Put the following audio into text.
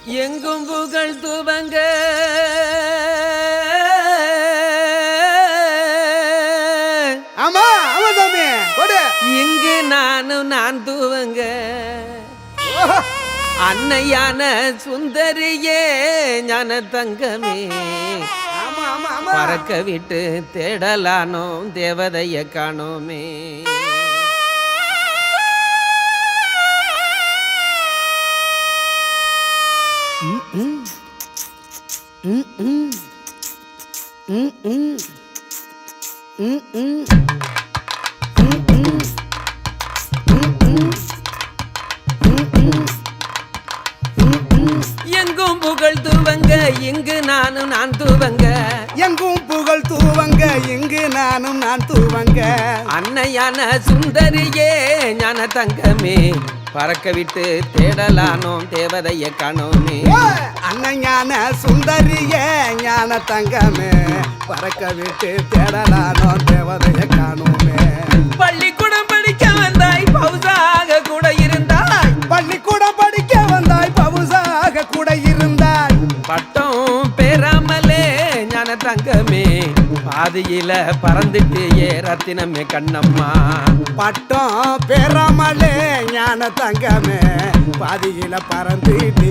எங்கும் புகழ் துவங்க ஆமா ஆமா சாமி போடு. இங்கு நான் துவங்க அன்னையான சுந்தரியே ஞான தங்கமே ஆமா ஆமா ஆமா பறக்க விட்டு தேடலானோ தேவதைய காணோமே. எங்கும் புகழ் துவங்க இங்கு நான் துவங்க எங்கும் புகழ் தூவங்க இங்கு நான் தூவங்க அன்னையான சுந்தரியே ஞான தங்கமே பறக்க விட்டு தேடலானோ தேவதைய காணோமே. அன்னையான சுந்தரிய ஞான தங்கமே பறக்க விட்டு தேடலானோ தேவதைய காணோமே. பள்ளிக்கூடம் படிக்க வந்தாய் பவுசாக கூட இருந்தாய் பள்ளிக்கூடம் படிக்க வந்தாய் பவுசாக கூட இருந்தாய் பட்டம் பெறாமலே ஞான தங்கமே பாதியில பறந்துட்டு ஏ ரத்தினமே கண்ணம்மா. பட்டம் பெறாமலே ஞான தங்கமே பாதியில பறந்துட்டு